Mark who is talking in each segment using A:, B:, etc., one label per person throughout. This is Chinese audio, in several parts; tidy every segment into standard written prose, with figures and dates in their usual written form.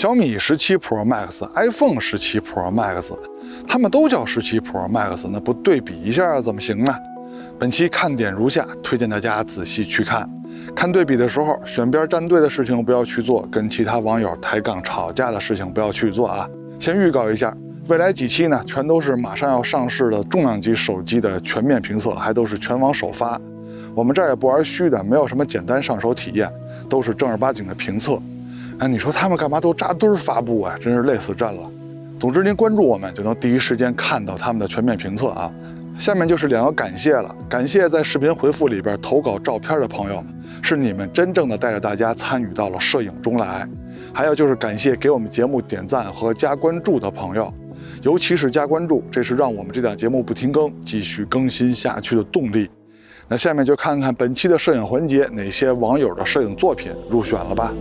A: 小米17 Pro Max、iPhone 17 Pro Max， 它们都叫17 Pro Max， 那不对比一下怎么行呢？本期看点如下，推荐大家仔细去看。看对比的时候，选边站队的事情不要去做，跟其他网友抬杠吵架的事情不要去做啊。先预告一下，未来几期呢，全都是马上要上市的重量级手机的全面评测，还都是全网首发。我们这儿也不玩虚的，没有什么简单上手体验，都是正儿八经的评测。哎，你说他们干嘛都扎堆发布啊？真是累死朕了。总之，您关注我们就能第一时间看到他们的全面评测啊。下面就是2个感谢了，感谢在视频回复里边投稿照片的朋友，是你们真正的带着大家参与到了摄影中来。还有就是感谢给我们节目点赞和加关注的朋友，尤其是加关注，这是让我们这档节目不停更、继续更新下去的动力。那下面就看看本期的摄影环节，哪些网友的摄影作品入选了吧。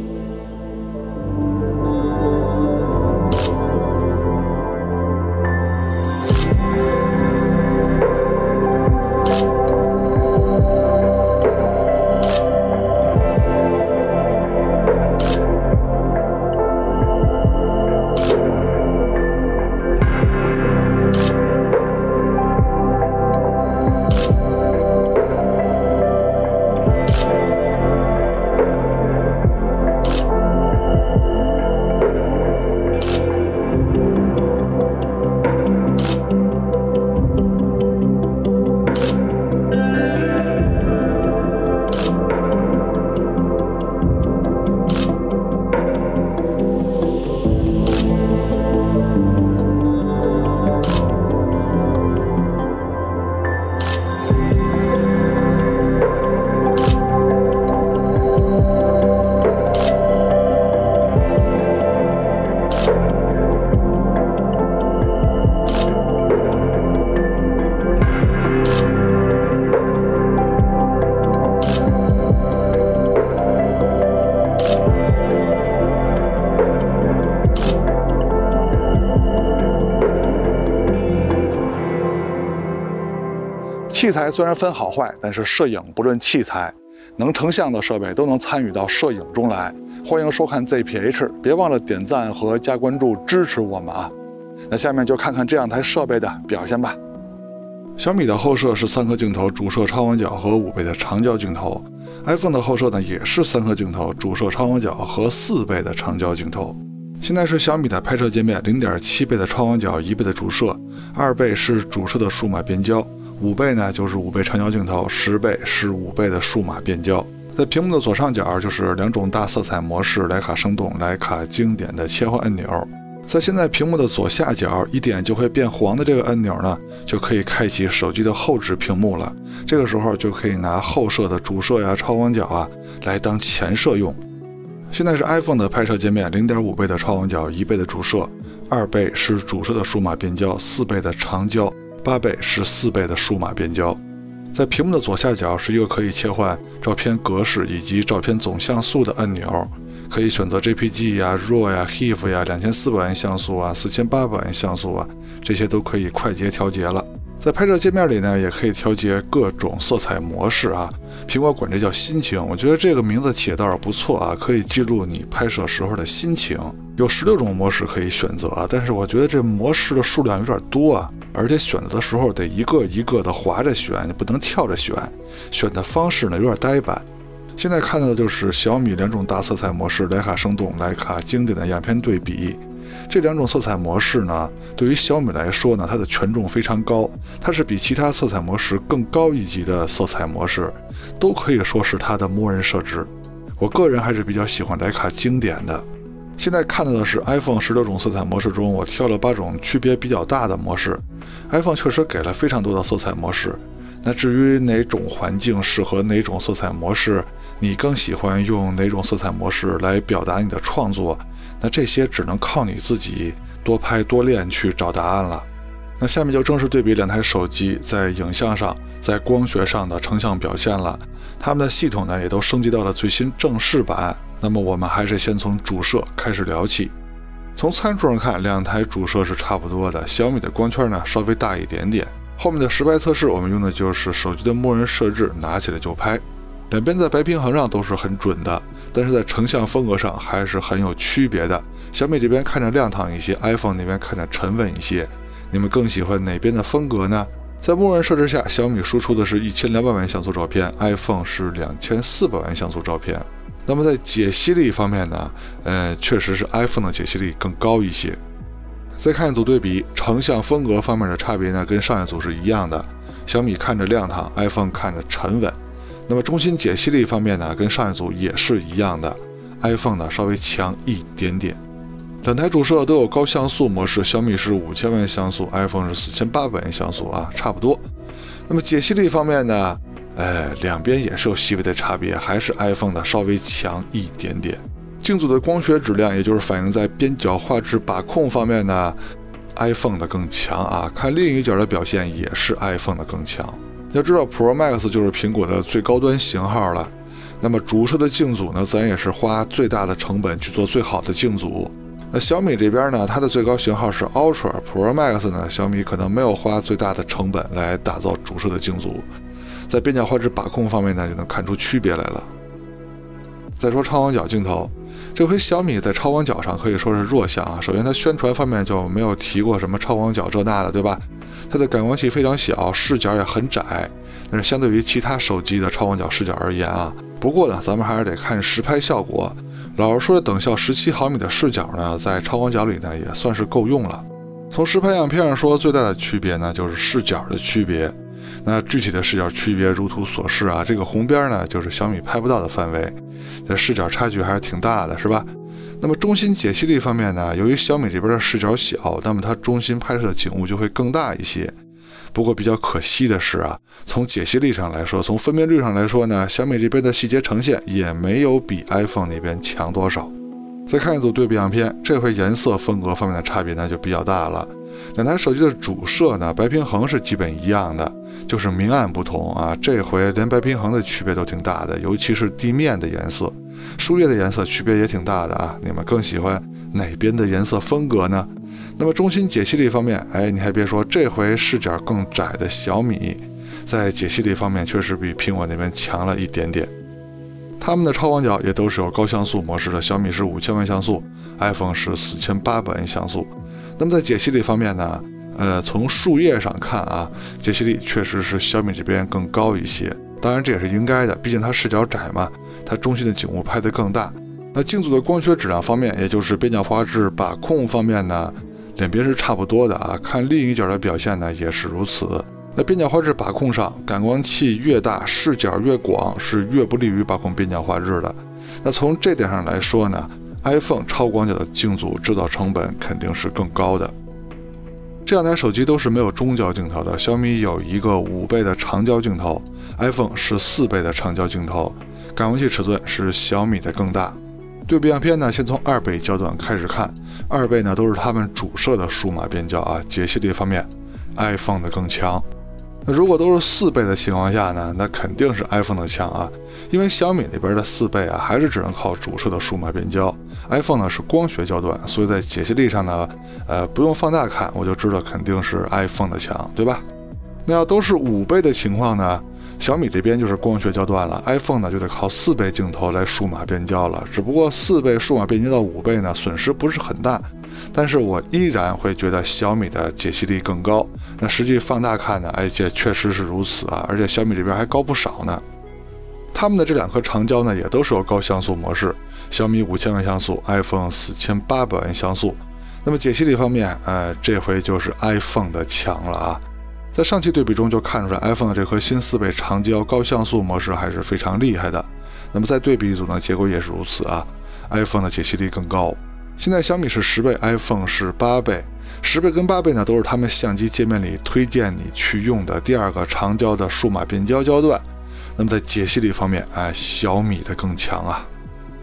A: 器材虽然分好坏，但是摄影不论器材，能成像的设备都能参与到摄影中来。欢迎收看 ZPH， 别忘了点赞和加关注支持我们啊！那下面就看看这样台设备的表现吧。小米的后摄是3颗镜头，主摄超广角和5倍的长焦镜头。iPhone 的后摄呢也是3颗镜头，主摄超广角和4倍的长焦镜头。现在是小米的拍摄界面，0.7倍的超广角，1倍的主摄，2倍是主摄的数码变焦。5倍呢就是5倍长焦镜头，10倍是5倍的数码变焦。在屏幕的左上角就是2种大色彩模式，徕卡生动、徕卡经典的切换按钮。在现在屏幕的左下角一点就会变黄的这个按钮呢，就可以开启手机的后置屏幕了。这个时候就可以拿后摄的主摄呀、超广角啊来当前摄用。现在是 iPhone 的拍摄界面，0.5倍的超广角，1倍的主摄，2倍是主摄的数码变焦，4倍的长焦，8倍是4倍的数码变焦。在屏幕的左下角是一个可以切换照片格式以及照片总像素的按钮，可以选择 JPG 呀、RAW 呀、HEIF 呀、2400万像素啊、4800万像素啊，这些都可以快捷调节了。在拍摄界面里呢，也可以调节各种色彩模式啊。苹果管这叫心情，我觉得这个名字起得倒是不错啊，可以记录你拍摄时候的心情。有16种模式可以选择啊，但是我觉得这模式的数量有点多啊，而且选择的时候得一个一个的滑着选，你不能跳着选，选的方式呢有点呆板。现在看到的就是小米2种大色彩模式，徕卡生动、徕卡经典的样片对比。这2种色彩模式呢，对于小米来说呢，它的权重非常高，它是比其他色彩模式更高一级的色彩模式，都可以说是它的默认设置。我个人还是比较喜欢徕卡经典的。现在看到的是 iPhone 16种色彩模式中，我挑了8种区别比较大的模式。iPhone 确实给了非常多的色彩模式，那至于哪种环境适合哪种色彩模式，你更喜欢用哪种色彩模式来表达你的创作，那这些只能靠你自己多拍多练去找答案了。那下面就正式对比2台手机在影像上、在光学上的成像表现了。它们的系统呢也都升级到了最新正式版。那么我们还是先从主摄开始聊起。从参数上看，2台主摄是差不多的，小米的光圈呢稍微大一点点。后面的实拍测试我们用的就是手机的默认设置，拿起来就拍。两边在白平衡上都是很准的，但是在成像风格上还是很有区别的。小米这边看着亮堂一些 ，iPhone 那边看着沉稳一些。你们更喜欢哪边的风格呢？在默认设置下，小米输出的是1200万像素照片 ，iPhone 是2400万像素照片。那么在解析力方面呢，确实是 iPhone 的解析力更高一些。再看一组对比，成像风格方面的差别呢，跟上一组是一样的。小米看着亮堂 ，iPhone 看着沉稳。那么中心解析力方面呢，跟上一组也是一样的 ，iPhone 呢稍微强一点点。两台主摄都有高像素模式，小米是5000万像素 ，iPhone 是4800万像素啊，差不多。那么解析力方面呢，两边也是有细微的差别，还是 iPhone 的稍微强一点点。镜组的光学质量，也就是反映在边角画质把控方面呢 ，iPhone 的更强啊。看另一角的表现也是 iPhone 的更强。要知道 Pro Max 就是苹果的最高端型号了，那么主摄的镜组呢，自然也是花最大的成本去做最好的镜组。那小米这边呢，它的最高型号是 Ultra Pro Max 呢，小米可能没有花最大的成本来打造主摄的镜组，在边角画质把控方面呢，就能看出区别来了。再说超广角镜头，这回小米在超广角上可以说是弱项啊。首先，它宣传方面就没有提过什么超广角这那的，对吧？它的感光器非常小，视角也很窄，但是相对于其他手机的超广角视角而言啊，不过呢，咱们还是得看实拍效果。老实说，等效17毫米的视角呢，在超广角里呢也算是够用了。从实拍样片上说，最大的区别呢就是视角的区别。那具体的视角区别如图所示啊，这个红边呢就是小米拍不到的范围，这视角差距还是挺大的，是吧？那么中心解析力方面呢，由于小米这边的视角小，那么它中心拍摄的景物就会更大一些。不过比较可惜的是啊，从解析力上来说，从分辨率上来说呢，小米这边的细节呈现也没有比 iPhone 那边强多少。再看一组对比样片，这回颜色风格方面的差别呢就比较大了。两台手机的主摄呢，白平衡是基本一样的，就是明暗不同啊。这回连白平衡的区别都挺大的，尤其是地面的颜色、树叶的颜色区别也挺大的啊。你们更喜欢哪边的颜色风格呢？那么中心解析力方面，你还别说，这回视角更窄的小米，在解析力方面确实比苹果那边强了一点点。他们的超广角也都是有高像素模式的，小米是5000万像素 ，iPhone 是4800万像素。那么在解析力方面呢，从树叶上看啊，解析力确实是小米这边更高一些。当然这也是应该的，毕竟它视角窄嘛，它中心的景物拍得更大。那镜组的光学质量方面，也就是边角画质把控方面呢，两边是差不多的啊。看另一角的表现呢，也是如此。那边角画质把控上，感光器越大，视角越广，是越不利于把控边角画质的。那从这点上来说呢，iPhone 超广角的镜组制造成本肯定是更高的。这两台手机都是没有中焦镜头的，小米有一个5倍的长焦镜头 ，iPhone 是4倍的长焦镜头，感光器尺寸是小米的更大。对比样片呢，先从2倍焦段开始看，2倍呢都是他们主摄的数码变焦啊，解析力方面 ，iPhone 的更强。那如果都是4倍的情况下呢，那肯定是 iPhone 的强啊，因为小米那边的4倍啊，还是只能靠主摄的数码变焦 ，iPhone 呢是光学焦段，所以在解析力上呢，不用放大看，我就知道肯定是 iPhone 的强，对吧？那要都是5倍的情况呢，小米这边就是光学焦段了 ，iPhone 呢就得靠4倍镜头来数码变焦了。只不过4倍数码变焦到5倍呢，损失不是很大，但是我依然会觉得小米的解析力更高。那实际放大看呢，这确实是如此啊，而且小米这边还高不少呢。他们的这2颗长焦呢，也都是有高像素模式，小米5000万像素 ，iPhone 4800万像素。那么解析力方面，这回就是 iPhone 的强了啊。在上期对比中就看出来 ，iPhone 的这颗新4倍长焦高像素模式还是非常厉害的。那么再对比一组呢，结果也是如此啊 ，iPhone 的解析力更高。现在小米是10倍 ，iPhone 是8倍，10倍跟8倍呢都是他们相机界面里推荐你去用的第2个长焦的数码变焦焦段。那么在解析力方面，小米的更强啊。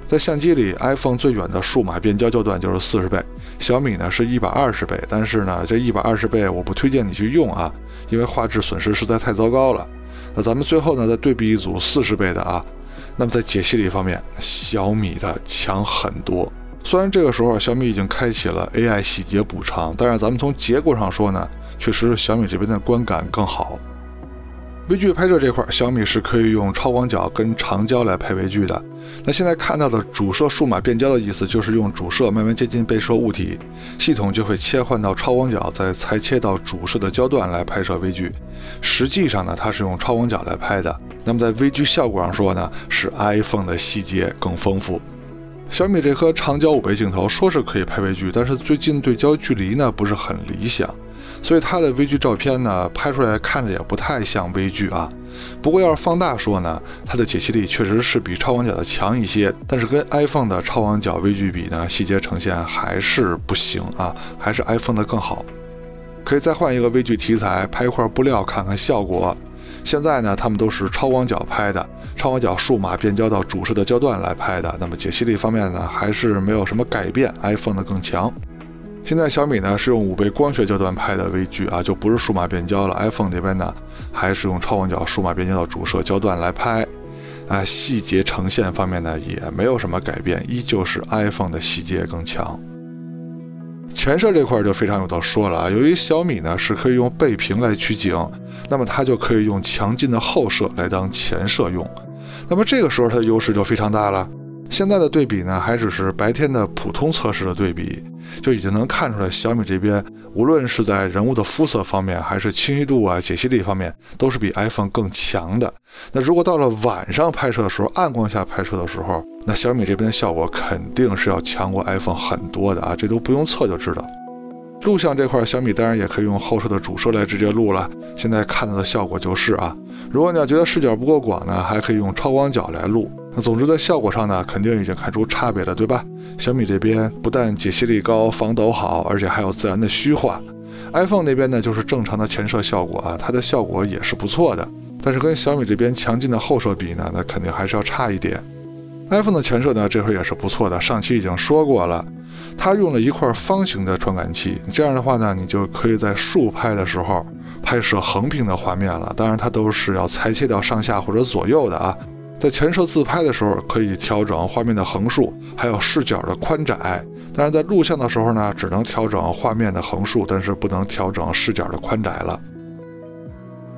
A: 在相机里 ，iPhone 最远的数码变焦焦段就是40倍，小米呢是120倍，但是呢这120倍我不推荐你去用啊，因为画质损失实在太糟糕了。那咱们最后呢再对比一组40倍的啊，那么在解析力方面，小米的强很多。虽然这个时候小米已经开启了 AI 细节补偿，但是咱们从结果上说呢，确实是小米这边的观感更好。微距拍摄这块，小米是可以用超广角跟长焦来拍微距的。那现在看到的主摄数码变焦的意思，就是用主摄慢慢接近被摄物体，系统就会切换到超广角，再裁切到主摄的焦段来拍摄微距。实际上呢，它是用超广角来拍的。那么在微距效果上说呢，是 iPhone 的细节更丰富。小米这颗长焦5倍镜头说是可以拍微距，但是最近对焦距离呢不是很理想。所以它的微距照片呢，拍出来看着也不太像微距啊。不过要是放大说呢，它的解析力确实是比超广角的强一些，但是跟 iPhone 的超广角微距比呢，细节呈现还是不行啊，还是 iPhone 的更好。可以再换一个微距题材，拍一块布料看看效果。现在呢，他们都是超广角拍的，超广角数码变焦到主摄的焦段来拍的，那么解析力方面呢，还是没有什么改变 ，iPhone 的更强。现在小米呢是用5倍光学焦段拍的微距啊，就不是数码变焦了。iPhone 这边呢还是用超广角数码变焦到主摄焦段来拍，细节呈现方面呢也没有什么改变，依旧是 iPhone 的细节更强。前摄这块就非常有的说了啊，由于小米呢是可以用背屏来取景，那么它就可以用强劲的后摄来当前摄用，那么这个时候它的优势就非常大了。现在的对比呢，还只是白天的普通测试的对比，就已经能看出来小米这边无论是在人物的肤色方面，还是清晰度解析力方面，都是比 iPhone 更强的。那如果到了晚上拍摄的时候，暗光下拍摄的时候，那小米这边的效果肯定是要强过 iPhone 很多的啊，这都不用测就知道。录像这块，小米当然也可以用后摄的主摄来直接录了。现在看到的效果就是如果你要觉得视角不够广呢，还可以用超广角来录。那总之在效果上呢，肯定已经看出差别了，对吧？小米这边不但解析力高，防抖好，而且还有自然的虚化。iPhone 那边呢，就是正常的前摄效果它的效果也是不错的，但是跟小米这边强劲的后摄比呢，那肯定还是要差一点。iPhone 的前摄呢，这回也是不错的，上期已经说过了。它用了一块方形的传感器，这样的话呢，你就可以在竖拍的时候拍摄横屏的画面了。当然，它都是要裁切到上下或者左右的在前摄自拍的时候，可以调整画面的横竖，还有视角的宽窄。当然，在录像的时候呢，只能调整画面的横竖，但是不能调整视角的宽窄了。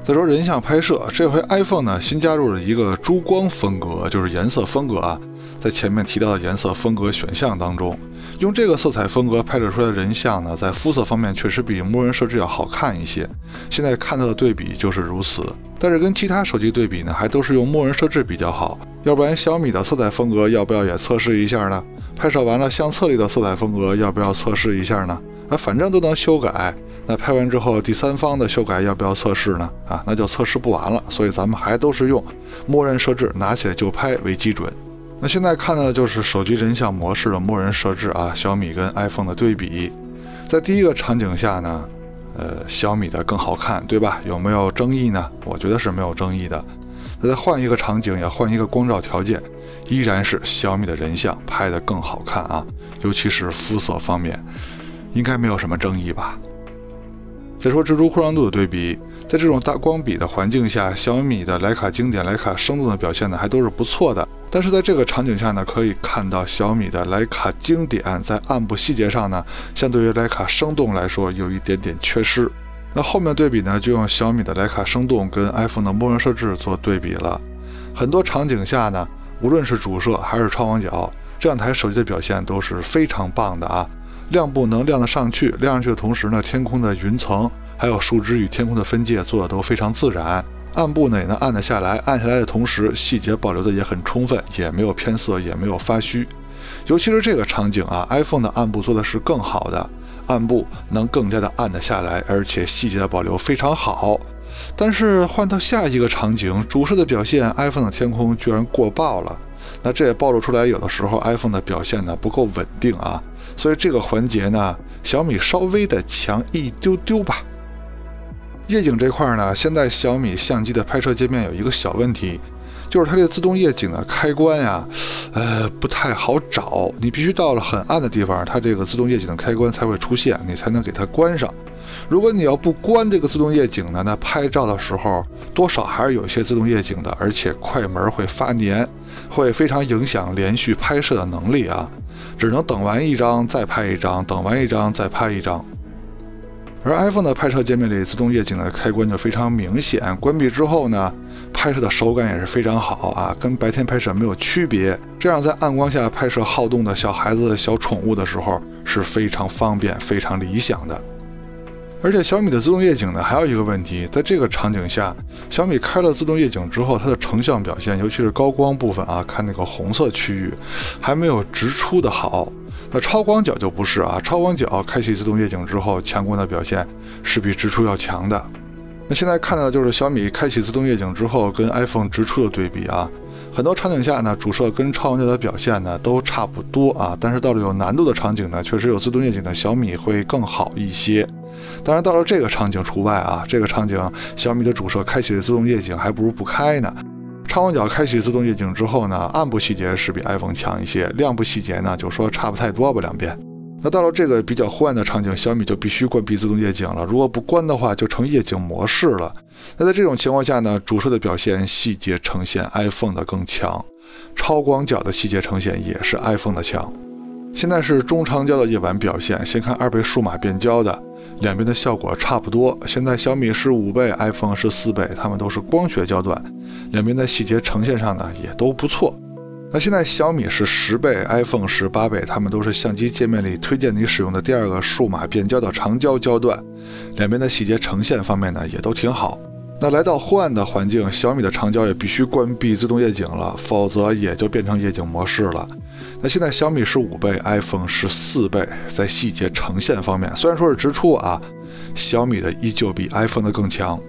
A: 再说人像拍摄，这回 iPhone 呢新加入了一个珠光风格，就是颜色风格在前面提到的颜色风格选项当中，用这个色彩风格拍摄出来的人像呢，在肤色方面确实比默认设置要好看一些。现在看到的对比就是如此，但是跟其他手机对比呢，还都是用默认设置比较好。要不然小米的色彩风格要不要也测试一下呢？拍摄完了相册里的色彩风格要不要测试一下呢？反正都能修改，那拍完之后第三方的修改要不要测试呢？那就测试不完了。所以咱们还都是用默认设置拿起来就拍为基准。那现在看到的就是手机人像模式的默认设置小米跟 iPhone 的对比。在第一个场景下呢，小米的更好看，对吧？有没有争议呢？我觉得是没有争议的。那再换一个场景，也换一个光照条件，依然是小米的人像拍得更好看尤其是肤色方面，应该没有什么争议吧。再说蜘蛛扩张度的对比，在这种大光比的环境下，小米的徕卡经典、徕卡生动的表现呢，还都是不错的。但是在这个场景下呢，可以看到小米的徕卡经典在暗部细节上呢，相对于徕卡生动来说有一点点缺失。那后面对比呢，就用小米的徕卡生动跟 iPhone 的默认设置做对比了。很多场景下呢，无论是主摄还是超广角，这两台手机的表现都是非常棒的亮部能亮得上去，亮上去的同时呢，天空的云层还有树枝与天空的分界做的都非常自然。暗部呢也能按得下来，按下来的同时细节保留的也很充分，也没有偏色，也没有发虚。尤其是这个场景iPhone 的暗部做的是更好的，暗部能更加的按得下来，而且细节的保留非常好。但是换到下一个场景，主摄的表现 iPhone 的天空居然过曝了，那这也暴露出来有的时候 iPhone 的表现呢不够稳定所以这个环节呢，小米稍微的强一丢丢吧。夜景这块呢，现在小米相机的拍摄界面有一个小问题，就是它这个自动夜景的开关不太好找，你必须到了很暗的地方，它这个自动夜景的开关才会出现，你才能给它关上。如果你要不关这个自动夜景呢，那拍照的时候多少还是有一些自动夜景的，而且快门会发黏，会非常影响连续拍摄的能力只能等完一张再拍一张，等完一张再拍一张。而 iPhone 的拍摄界面里，自动夜景的开关就非常明显，关闭之后呢，拍摄的手感也是非常好啊，跟白天拍摄没有区别。这样在暗光下拍摄好动的小孩子、小宠物的时候是非常方便、非常理想的。而且小米的自动夜景呢，还有一个问题，在这个场景下，小米开了自动夜景之后，它的成像表现，尤其是高光部分啊，看那个红色区域，还没有直出的好。那超广角就不是啊，超广角开启自动夜景之后，强光的表现是比直出要强的。那现在看到的就是小米开启自动夜景之后跟 iPhone 直出的对比啊。很多场景下呢，主摄跟超广角的表现呢都差不多啊，但是到了有难度的场景呢，确实有自动夜景的小米会更好一些。当然，到了这个场景除外啊，这个场景小米的主摄开启的自动夜景还不如不开呢。超广角开启自动夜景之后呢，暗部细节是比 iPhone 强一些，亮部细节呢就说差不太多吧，两边。那到了这个比较昏暗的场景，小米就必须关闭自动夜景了，如果不关的话就成夜景模式了。那在这种情况下呢，主摄的表现细节呈现 iPhone 的更强，超广角的细节呈现也是 iPhone 的强。现在是中长焦的夜晚表现，先看2倍数码变焦的，两边的效果差不多。现在小米是5倍 ，iPhone 是4倍，它们都是光学焦段，两边的细节呈现上呢也都不错。那现在小米是10倍 ，iPhone 是8倍，它们都是相机界面里推荐你使用的第2个数码变焦的长焦焦段，两边的细节呈现方面呢也都挺好。那来到昏暗的环境，小米的长焦也必须关闭自动夜景了，否则也就变成夜景模式了。那现在小米是5倍 ，iPhone 是4倍，在细节呈现方面，虽然说是直出啊，小米的依旧比 iPhone 的更强。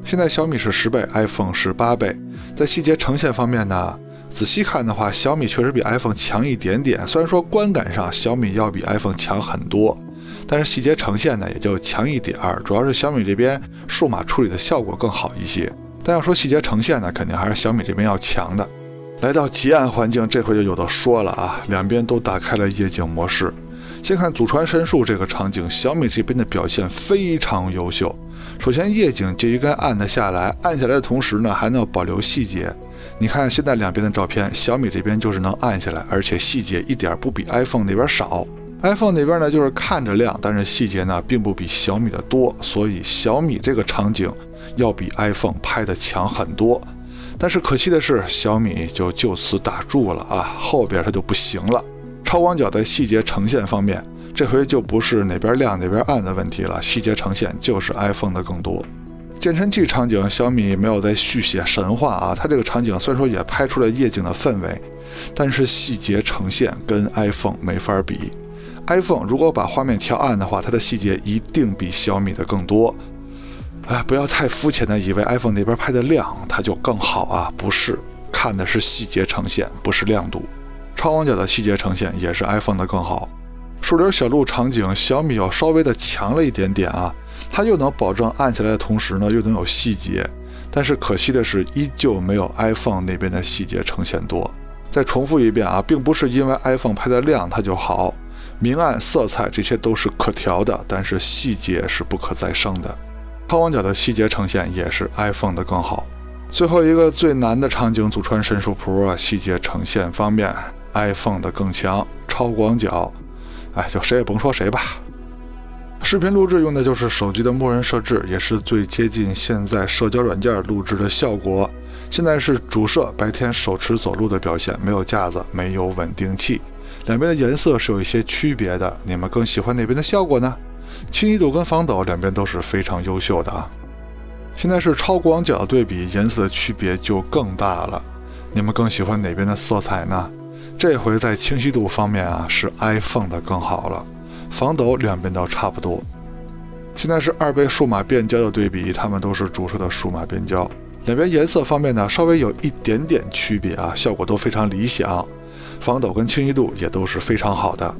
A: 现在小米是10倍 ，iPhone 是8倍，在细节呈现方面呢，仔细看的话，小米确实比 iPhone 强一点点。虽然说观感上小米要比 iPhone 强很多，但是细节呈现呢也就强一点儿，主要是小米这边数码处理的效果更好一些。但要说细节呈现呢，肯定还是小米这边要强的。来到极暗环境，这回就有的说了啊，两边都打开了夜景模式。先看祖传神树这个场景，小米这边的表现非常优秀。首先夜景介于该暗的下来，暗下来的同时呢，还能保留细节。你看现在两边的照片，小米这边就是能暗下来，而且细节一点不比 iPhone 那边少。iPhone 那边呢就是看着亮，但是细节呢并不比小米的多，所以小米这个场景要比 iPhone 拍的强很多。但是可惜的是，小米就此打住了啊，后边它就不行了。超广角在细节呈现方面，这回就不是哪边亮哪边暗的问题了，细节呈现就是 iPhone 的更多。健身器场景，小米没有在续写神话啊，它这个场景虽然说也拍出了夜景的氛围，但是细节呈现跟 iPhone 没法比。iPhone 如果把画面调暗的话，它的细节一定比小米的更多。不要太肤浅的以为 iPhone 那边拍的亮它就更好啊，不是，看的是细节呈现，不是亮度。超广角的细节呈现也是 iPhone 的更好。树林小路场景，小米要稍微的强了一点点啊，它又能保证暗下来的同时呢，又能有细节。但是可惜的是，依旧没有 iPhone 那边的细节呈现多。再重复一遍啊，并不是因为 iPhone 拍的亮它就好，明暗色彩这些都是可调的，但是细节是不可再生的。超广角的细节呈现也是 iPhone 的更好。最后一个最难的场景，祖传神树 Pro 细节呈现方面 iPhone 的更强，超广角就谁也甭说谁吧。视频录制用的就是手机的默认设置，也是最接近现在社交软件录制的效果。现在是主摄白天手持走路的表现，没有架子，没有稳定器，两边的颜色是有一些区别的，你们更喜欢哪边的效果呢？清晰度跟防抖两边都是非常优秀的啊。现在是超广角的对比，颜色的区别就更大了，你们更喜欢哪边的色彩呢？这回在清晰度方面啊，是 iPhone 的更好了，防抖两边都差不多。现在是2倍数码变焦的对比，它们都是主摄的数码变焦，两边颜色方面呢稍微有一点点区别啊，效果都非常理想，防抖跟清晰度也都是非常好的。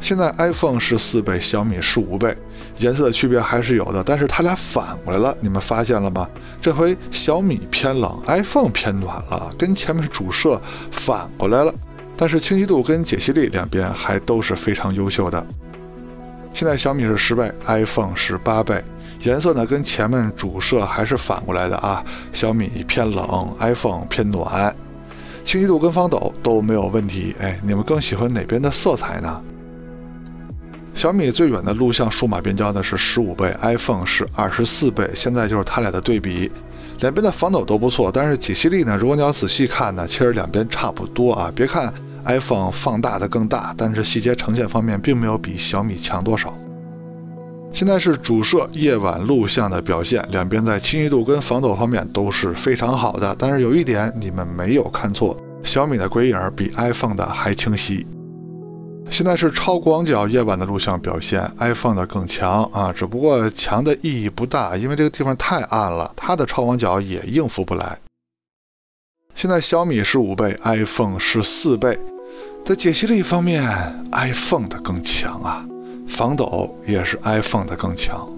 A: 现在 iPhone 是4倍，小米是5倍，颜色的区别还是有的，但是它俩反过来了，你们发现了吗？这回小米偏冷 ，iPhone 偏暖了，跟前面主摄反过来了。但是清晰度跟解析力两边还都是非常优秀的。现在小米是10倍 ，iPhone 是8倍，颜色呢跟前面主摄还是反过来的啊，小米偏冷 ，iPhone 偏暖，清晰度跟防抖都没有问题。你们更喜欢哪边的色彩呢？小米最远的录像数码变焦呢是15倍 ，iPhone 是24倍，现在就是它俩的对比。两边的防抖都不错，但是解析力呢，如果你要仔细看呢，其实两边差不多啊。别看 iPhone 放大的更大，但是细节呈现方面并没有比小米强多少。现在是主摄夜晚录像的表现，两边在清晰度跟防抖方面都是非常好的。但是有一点你们没有看错，小米的鬼影比 iPhone 的还清晰。现在是超广角夜晚的录像表现 ，iPhone 的更强啊，只不过强的意义不大，因为这个地方太暗了，它的超广角也应付不来。现在小米是5倍 ，iPhone 是4倍，在解析力方面 ，iPhone 的更强啊，防抖也是 iPhone 的更强。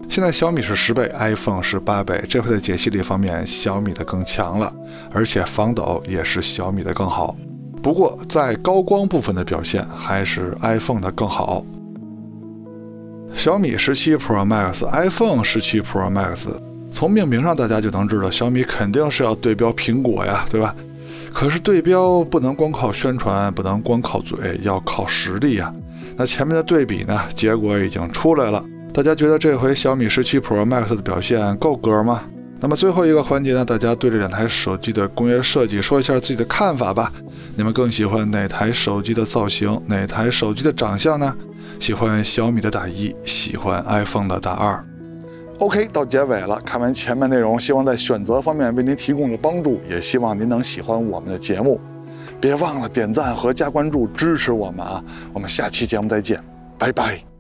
A: 现在小米是10倍 ，iPhone 是8倍，这回在解析力方面，小米的更强了，而且防抖也是小米的更好。不过，在高光部分的表现还是 iPhone 的更好。小米17 Pro Max、iPhone 17 Pro Max， 从命名上大家就能知道，小米肯定是要对标苹果呀，对吧？可是对标不能光靠宣传，不能光靠嘴，要靠实力呀。那前面的对比呢，结果已经出来了。大家觉得这回小米17 Pro Max 的表现够格吗？那么最后一个环节呢，大家对这两台手机的工业设计说一下自己的看法吧。你们更喜欢哪台手机的造型，哪台手机的长相呢？喜欢小米的大1，喜欢 iPhone 的大2。OK， 到结尾了。看完前面内容，希望在选择方面为您提供了帮助，也希望您能喜欢我们的节目。别忘了点赞和加关注支持我们啊！我们下期节目再见，拜拜。